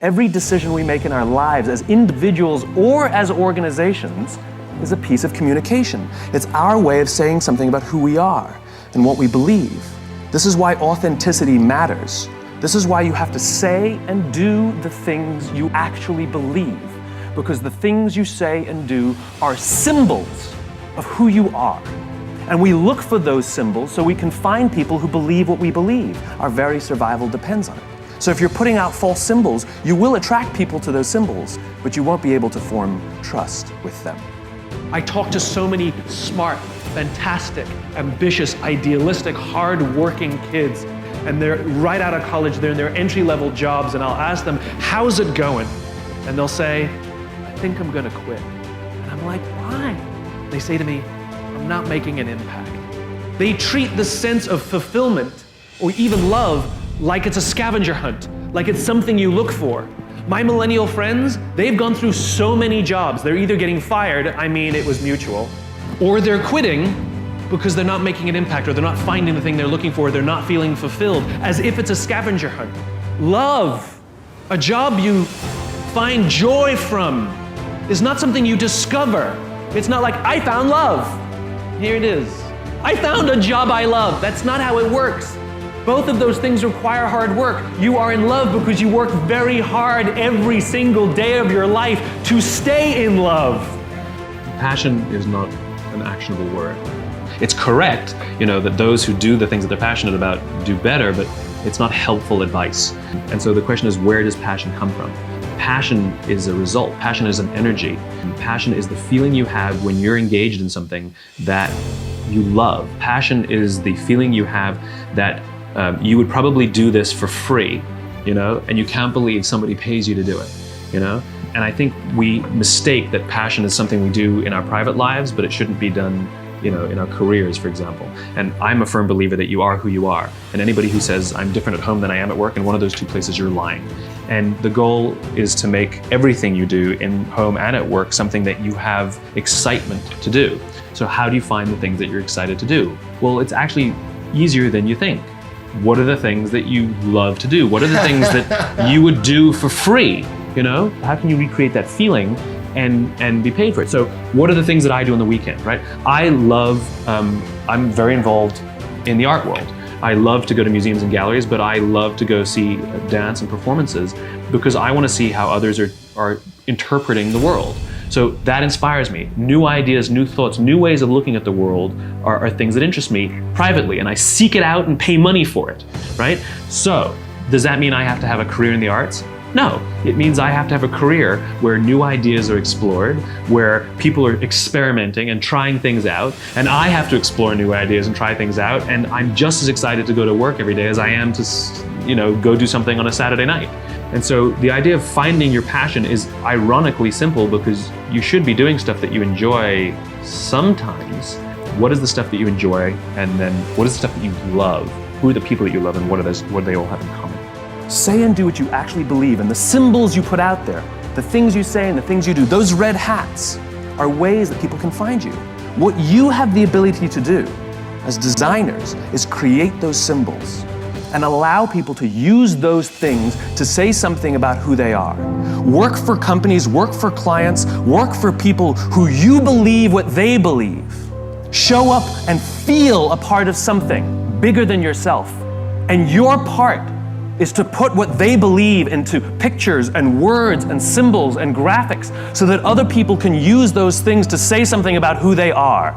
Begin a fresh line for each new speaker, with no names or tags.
Every decision we make in our lives as individuals or as organizations is a piece of communication. It's our way of saying something about who we are and what we believe. This is why authenticity matters. This is why you have to say and do the things you actually believe, because the things you say and do are symbols of who you are. And we look for those symbols so we can find people who believe what we believe. Our very survival depends on it. So if you're putting out false symbols, you will attract people to those symbols, but you won't be able to form trust with them.
I talk to so many smart, fantastic, ambitious, idealistic, hard-working kids, and they're right out of college, they're in their entry-level jobs, and I'll ask them, how's it going? And they'll say, I think I'm gonna quit. And I'm like, why? They say to me, I'm not making an impact. They treat the sense of fulfillment or even love like it's a scavenger hunt, like it's something you look for. My millennial friends, they've gone through so many jobs. They're either getting fired, I mean it was mutual, or they're quitting because they're not making an impact, or they're not finding the thing they're looking for, they're not feeling fulfilled, as if it's a scavenger hunt. Love, a job you find joy from, is not something you discover. It's not like, I found love. Here it is. I found a job I love. That's not how it works. Both of those things require hard work. You are in love because you work very hard every single day of your life to stay in love.
Passion is not an actionable word. It's correct, that those who do the things that they're passionate about do better, but it's not helpful advice. And so the question is, where does passion come from? Passion is a result. Passion is an energy. Passion is the feeling you have when you're engaged in something that you love. Passion is the feeling you have that you would probably do this for free, and you can't believe somebody pays you to do it, And I think we mistake that passion is something we do in our private lives, but it shouldn't be done, in our careers, for example. And I'm a firm believer that you are who you are. And anybody who says, I'm different at home than I am at work, in one of those two places, you're lying. And the goal is to make everything you do in home and at work something that you have excitement to do. So how do you find the things that you're excited to do? Well, it's actually easier than you think. What are the things that you love to do? What are the things that you would do for free? How can you recreate that feeling and be paid for it? So what are the things that I do on the weekend, right? I'm very involved in the art world. I love to go to museums and galleries, but I love to go see dance and performances because I want to see how others are interpreting the world. So that inspires me. New ideas, new thoughts, new ways of looking at the world are things that interest me privately, and I seek it out and pay money for it, right? So does that mean I have to have a career in the arts? No, it means I have to have a career where new ideas are explored, where people are experimenting and trying things out, and I have to explore new ideas and try things out, and I'm just as excited to go to work every day as I am to, go do something on a Saturday night. And so the idea of finding your passion is ironically simple because you should be doing stuff that you enjoy sometimes. What is the stuff that you enjoy? And then what is the stuff that you love? Who are the people that you love, and what do they all have in common?
Say and do what you actually believe, and the symbols you put out there, the things you say and the things you do, those red hats are ways that people can find you. What you have the ability to do as designers is create those symbols and allow people to use those things to say something about who they are. Work for companies, work for clients, work for people who you believe what they believe. Show up and feel a part of something bigger than yourself. And your part is to put what they believe into pictures and words and symbols and graphics so that other people can use those things to say something about who they are.